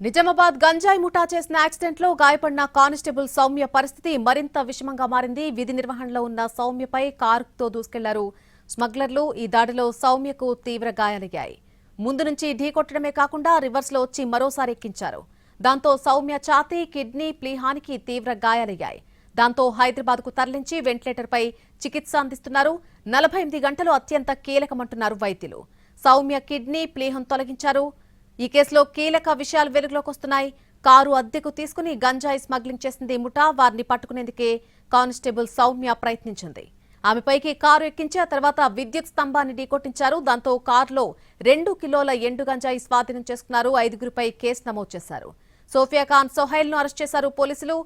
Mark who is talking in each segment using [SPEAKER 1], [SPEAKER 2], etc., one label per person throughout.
[SPEAKER 1] నిజామాబాద్ గంజాయి ముఠా చేసిన యాక్సిడెంట్ లో గాయపడిన కానిస్టేబుల్ సౌమ్య పరిస్థితి మరింత విషమంగా మారింది. విధి నిర్వహణలో ఉన్న సౌమ్యపై కారుతో దూసుకెళ్లారు స్మగ్లర్లు. ఈ దాడిలో సౌమ్యకు తీవ్ర గాయాలయ్యాయి. ముందు నుంచి ఢీకొట్టడమే కాకుండా రివర్స్ లో వచ్చి మరోసారి ఎక్కించారు. దాంతో సౌమ్య ఛాతీ, కిడ్నీ, ప్లీహానికి తీవ్ర గాయాలయ్యాయి. దాంతో హైదరాబాద్ కు తరలించి వెంటిలేటర్ పై చికిత్స అందిస్తున్నారు. 48 గంటలు అత్యంత కీలకమంటున్నారు వైద్యులు. సౌమ్య కిడ్నీ, ప్లీహం తొలగించారు. ఈ కేసులో కీలక విషయాలు వెలుగులోకి వస్తున్నాయి. కారు అద్దెకు తీసుకుని గంజాయి స్మగ్లింగ్ చేసింది ముఠా. వారిని పట్టుకునేందుకే కానిస్టేబుల్ సౌమ్య ప్రయత్నించింది. ఆమెపైకి కారు ఎక్కించి ఆ తర్వాత విద్యుత్ స్తంభాన్ని ఢీకొట్టించారు. దాంతో కారులో 2 కిలోల ఎండు గంజాయి స్వాధీనం చేసుకున్నారు. 5గురిపై కేసు నమోదు చేశారు. సోఫియా ఖాన్, సోహైల్ ను అరెస్ట్ చేశారు పోలీసులు.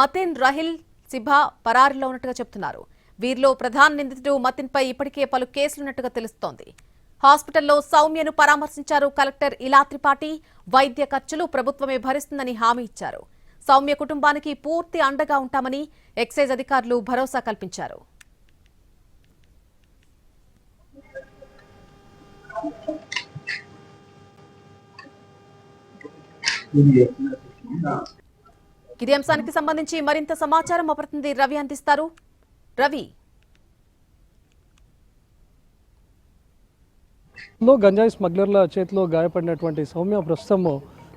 [SPEAKER 1] మతిన్, రహిల్, సిభా పరారీలో ఉన్నట్టుగా చెబుతున్నారు. వీరిలో ప్రధాన నిందితుడు మతిన్ పై ఇప్పటికే పలు కేసులున్నట్టుగా తెలుస్తోంది. హాస్పిటల్లో సౌమ్యను పరామర్శించారు కలెక్టర్ ఇలా త్రిపాఠి. వైద్య ఖర్చులు ప్రభుత్వమే భరిస్తుందని హామీ ఇచ్చారు. సౌమ్య కుటుంబానికి పూర్తి అండగా ఉంటామని ఎక్సైజ్ అధికారులు భరోసా కల్పించారు. ఇదే అంశానికి సంబంధించి మరింత సమాచారం మా ప్రతినిధి రవి అందిస్తారు. రవి,
[SPEAKER 2] గంజాయి స్మగ్లర్ల చేతిలో గాయపడినటువంటి సౌమ్య ప్రస్తుతం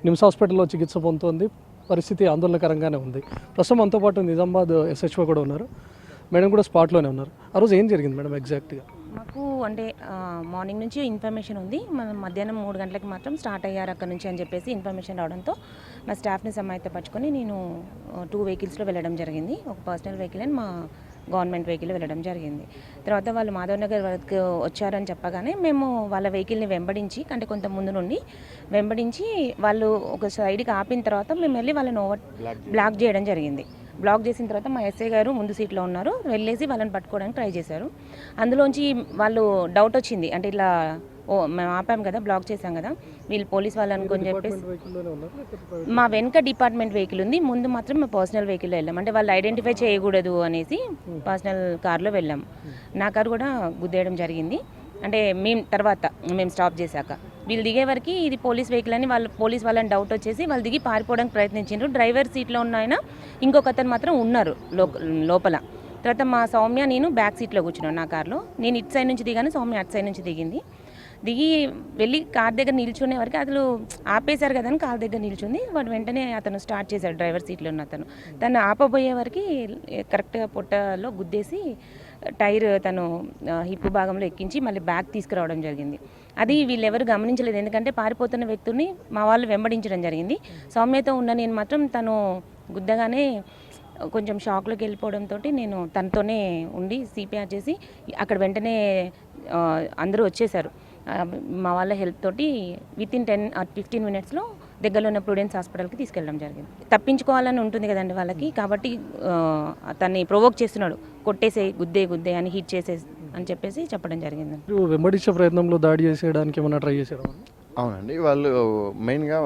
[SPEAKER 2] నిమ్స్ హాస్పిటల్లో చికిత్స పొందుతోంది. పరిస్థితి ఆందోళనకరంగానే ఉంది. ప్రస్తుతం మనతో పాటు నిజామాబాద్ ఎస్హెచ్ఓ కూడా ఉన్నారు. మేడం కూడా స్పాట్లోనే ఉన్నారు. ఆ రోజు ఏం జరిగింది మేడం ఎగ్జాక్ట్గా?
[SPEAKER 3] మాకు అంటే మార్నింగ్ నుంచి ఇన్ఫర్మేషన్ ఉంది. మనం మధ్యాహ్నం 3 గంటలకు మాత్రం స్టార్ట్ అయ్యారు అక్కడ నుంచి అని చెప్పేసి ఇన్ఫర్మేషన్ రావడంతో నా స్టాఫ్ని సమాయత్తపరచుకొని నేను 2 వెహికల్స్లో వెళ్ళడం జరిగింది. ఒక పర్సనల్ వెహికల్ అండ్ మా గవర్నమెంట్ వెహికల్ వెళ్ళడం జరిగింది. తర్వాత వాళ్ళు మాధవ్ నగర్ వరకు వచ్చారని చెప్పగానే మేము వాళ్ళ వెహికల్ని వెంబడించి, అంటే కొంత ముందు నుండి వెంబడించి వాళ్ళు ఒక సైడ్కి ఆపిన తర్వాత మేము వెళ్ళి వాళ్ళని బ్లాక్ చేయడం జరిగింది. బ్లాక్ చేసిన తర్వాత మా ఎస్ఐ గారు ముందు సీట్లో ఉన్నారు. వెళ్ళేసి వాళ్ళని పట్టుకోవడానికి ట్రై చేశారు. అందులోంచి వాళ్ళు డౌట్ వచ్చింది, అంటే ఇట్లా మేము ఆపాం కదా, బ్లాక్ చేసాం కదా, వీళ్ళు పోలీస్ వాళ్ళు అనుకొని చెప్పేసి మా వెనుక డిపార్ట్మెంట్ వెహికల్ ఉంది, ముందు మాత్రం మేము పర్సనల్ వెహికల్లో వెళ్ళాం. అంటే వాళ్ళు ఐడెంటిఫై చేయకూడదు అనేసి పర్సనల్ కార్లో వెళ్ళాం. నా కారు కూడా గుద్దేయడం జరిగింది. అంటే మేము స్టాప్ చేశాక వీళ్ళు దిగే వరకు ఇది పోలీస్ వెహికల్ అని పోలీస్ వాళ్ళని డౌట్ వచ్చేసి వాళ్ళు దిగి పారిపోవడానికి ప్రయత్నించారు. డ్రైవర్ సీట్లో ఉన్న ఆయన, ఇంకొక అతను మాత్రం ఉన్నారు లోపల. తర్వాత మా సౌమ్య, నేను బ్యాక్ సీట్లో కూర్చున్నాను నా కార్లో. నేను ఇటు సైడ్ నుంచి దిగాను, సౌమ్య అటు సైడ్ నుంచి దిగి వెళ్ళి కార్ దగ్గర నిల్చునే వరకు అసలు ఆపేశారు కదా అని కార్ దగ్గర నిల్చుంది. వాడు వెంటనే అతను స్టార్ట్ చేశాడు, డ్రైవర్ సీట్లో ఉన్న అతను. తను ఆపబోయే వరకు కరెక్ట్గా పొట్టలో గుద్దేసి టైర్ తను హిప్ భాగంలో ఎక్కించి మళ్ళీ బ్యాక్ తీసుకురావడం జరిగింది. అది వీళ్ళెవరు గమనించలేదు, ఎందుకంటే పారిపోతున్న వ్యక్తుల్ని మా వాళ్ళు వెంబడించడం జరిగింది. సౌమ్యతో ఉన్న నేను మాత్రం తను గుద్దగానే కొంచెం షాక్లోకి వెళ్ళిపోవడంతో నేను తనతోనే ఉండి సిపిఆర్ చేసి అక్కడ వెంటనే అందరూ వచ్చేసారు. మా వాళ్ళ హెల్ప్ తోటి వితిన్ 10 or 15 మినిట్స్లో దగ్గరలో ఉన్న ప్రుడెన్స్ హాస్పిటల్కి తీసుకెళ్ళడం జరిగింది. తప్పించుకోవాలని ఉంటుంది కదండి వాళ్ళకి, కాబట్టి తన్ని ప్రొవోక్ చేస్తున్నాడు, కొట్టేసే గుద్దే అని హిట్ చేసే అని చెప్పేసి చెప్పడం జరిగింది.
[SPEAKER 2] వెంబడించే ప్రయత్నంలో దాడి చేసేయడానికి ఏమైనా ట్రై చేశారు?
[SPEAKER 4] అవునండి, వాళ్ళు మెయిన్గా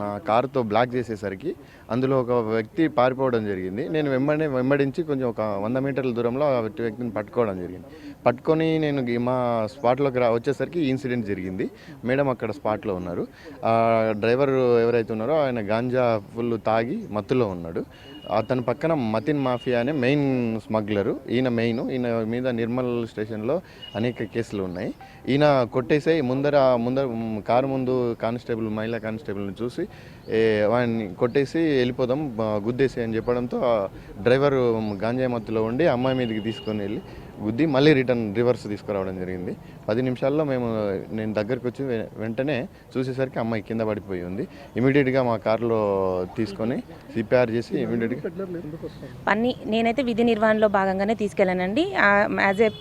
[SPEAKER 4] మా కారుతో బ్లాక్ చేసేసరికి అందులో ఒక వ్యక్తి పారిపోవడం జరిగింది. నేను వెంబడించి కొంచెం ఒక 100 మీటర్ల దూరంలో ఆ వ్యక్తిని పట్టుకోవడం జరిగింది. పట్టుకొని నేను మా స్పాట్లోకి వచ్చేసరికి ఇన్సిడెంట్ జరిగింది. మేడం అక్కడ స్పాట్లో ఉన్నారు. డ్రైవర్ ఎవరైతే ఉన్నారో ఆయన గాంజా ఫుల్ తాగి మత్తులో ఉన్నాడు. అతని పక్కన మతిన్ మాఫియా అనే మెయిన్ స్మగ్లరు, ఈయన మీద నిర్మల్ స్టేషన్లో అనేక కేసులు ఉన్నాయి. ఈయన కొట్టేసి ముందర కారు ముందు మహిళా కానిస్టేబుల్ని చూసి వాడిని కొట్టేసి వెళ్ళిపోదాం, గుద్దేసి అని చెప్పడంతో డ్రైవర్ గాంజా మత్తులో ఉండి అమ్మాయి మీదకి తీసుకొని వెళ్ళి గుద్ది మళ్ళీ రివర్స్ తీసుకురావడం జరిగింది. 10 నిమిషాల్లో నేను దగ్గరికి వచ్చి వెంటనే చూసేసరికి అమ్మాయి కింద పడిపోయి ఉంది. ఇమీడియట్గా మా కారులో తీసుకొని సిపిఆర్ చేసి ఇమీడియట్గా
[SPEAKER 3] నేనైతే విధి నిర్వహణలో భాగంగానే తీసుకెళ్ళానండి.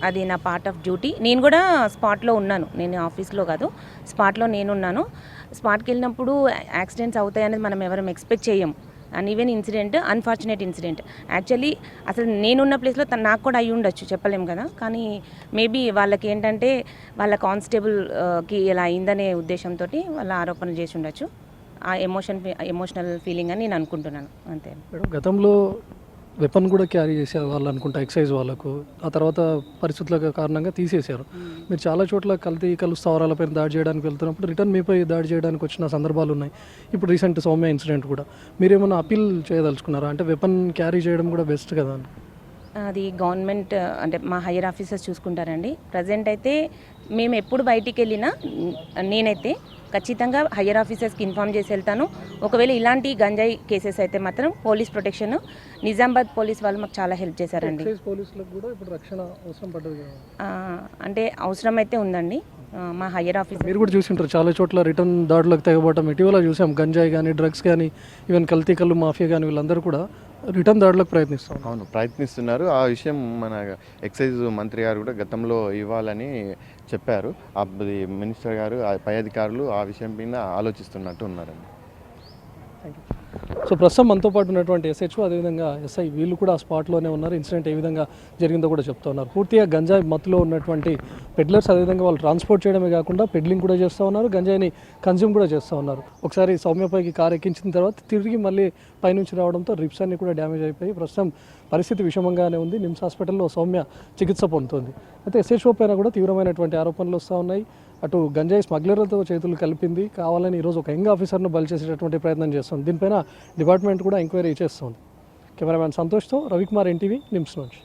[SPEAKER 3] అది నా పార్ట్ ఆఫ్ డ్యూటీ. నేను కూడా స్పాట్లో ఉన్నాను, నేను ఆఫీస్లో కాదు, స్పాట్లో నేనున్నాను. స్పాట్కి వెళ్ళినప్పుడు యాక్సిడెంట్స్ అవుతాయనేది మనం ఎవరం ఎక్స్పెక్ట్ చేయం. And even incident, unfortunate incident. Actually అసలు నేనున్న ప్లేస్లో నాకు కూడా అయ్యి ఉండొచ్చు, చెప్పలేము కదా. కానీ మేబీ వాళ్ళకి ఏంటంటే వాళ్ళ కానిస్టేబుల్కి ఇలా అయిందనే ఉద్దేశంతో వాళ్ళ ఆరోపణలు చేసి ఉండొచ్చు. ఆ ఎమోషనల్ ఫీలింగ్ అని నేను అనుకుంటున్నాను, అంతే.
[SPEAKER 2] గతంలో వెపన్ కూడా క్యారీ చేసే వాళ్ళు అనుకుంటా ఎక్సైజ్ వాళ్ళకు, ఆ తర్వాత పరిస్థితుల కారణంగా తీసేశారు. మీరు చాలా చోట్ల కల్తీ స్థావరాలపై దాడి చేయడానికి వెళ్తున్నప్పుడు రిటర్న్ మీపై దాడి చేయడానికి వచ్చిన సందర్భాలు ఉన్నాయి. ఇప్పుడు రీసెంట్ సౌమ్య ఇన్సిడెంట్ కూడా మీరేమైనా అప్పీల్ చేయదలుచుకున్నారా? అంటే వెపన్ క్యారీ చేయడం కూడా బెస్ట్ కదా అని.
[SPEAKER 3] అది గవర్నమెంట్ అంటే మా హైయర్ ఆఫీసర్స్ చూసుకుంటారండి. ప్రజెంట్ అయితే మేము ఎప్పుడు బయటికి వెళ్ళినా నేనైతే ఖచ్చితంగా హైయర్ ఆఫీసర్స్కి ఇన్ఫామ్ చేసి వెళ్తాను. ఒకవేళ ఇలాంటి గంజాయి కేసెస్ అయితే మాత్రం పోలీస్ ప్రొటెక్షన్, నిజామాబాద్ పోలీస్ వాళ్ళు మాకు చాలా హెల్ప్ చేశారండి.
[SPEAKER 2] ఎక్సైజ్ పోలీసులకు కూడా ఇప్పుడు రక్షణ అవసరం పడ్డది కదా.
[SPEAKER 3] అంటే అవసరం అయితే ఉందండి. మా హైయర్ ఆఫీసర్
[SPEAKER 2] మీరు కూడా చూసింటారు చాలా చోట్ల రిటర్న్ దాడులకు తెగబడటం ఇటీవల చూసాం. గంజాయి కానీ, డ్రగ్స్ కానీ, ఈవెన్ కల్తీ కళ్ళు మాఫియా కానీ వీళ్ళందరూ కూడా రిటర్న్ దాడులకు ప్రయత్నిస్తాం.
[SPEAKER 4] అవును, ప్రయత్నిస్తున్నారు. ఆ విషయం మన ఎక్సైజ్ మంత్రి గారు కూడా గతంలో ఇవ్వాలని చెప్పారు. అది మినిస్టర్ గారు, పై అధికారులు ఆ విషయం పైన ఆలోచిస్తున్నట్టు ఉన్నారండి.
[SPEAKER 2] సో ప్రస్తుతం మనతో పాటు ఉన్నటువంటి ఎస్హెచ్ఓ అదేవిధంగా ఎస్ఐ వీళ్ళు కూడా ఆ స్పాట్లోనే ఉన్నారు. ఇన్సిడెంట్ ఏ విధంగా జరిగిందో కూడా చెప్తా ఉన్నారు. పూర్తిగా గంజాయి మత్తులో ఉన్నటువంటి పెడ్లర్స్ అదేవిధంగా వాళ్ళు ట్రాన్స్పోర్ట్ చేయడమే కాకుండా పెడ్లింగ్ కూడా చేస్తూ ఉన్నారు, గంజాయిని కన్జ్యూమ్ కూడా చేస్తూ ఉన్నారు. ఒకసారి సౌమ్యపైకి కారు ఎక్కించిన తర్వాత తిరిగి మళ్ళీ పైనుంచి రావడంతో రిప్స్ అన్ని కూడా డ్యామేజ్ అయిపోయి ప్రస్తుతం పరిస్థితి విషమంగానే ఉంది. నిమ్స్ హాస్పిటల్లో సౌమ్య చికిత్స పొందుతుంది. అయితే ఎస్హెచ్ఓ పైన కూడా తీవ్రమైనటువంటి ఆరోపణలు వస్తూ ఉన్నాయి. అటు గంజాయి స్మగ్లర్లతో చేతులు కలిపింది, కావాలని ఈరోజు ఒక యంగ్ ఆఫీసర్ను బలి చేసేటటువంటి ప్రయత్నం చేస్తుంది. దీనిపైన డిపార్ట్మెంట్ కూడా ఎంక్వైరీ చేస్తుంది. కెమెరామ్యాన్ సంతోష్తో రవికుమార్, ఎన్టీవీ, నిమ్స్ నుంచి.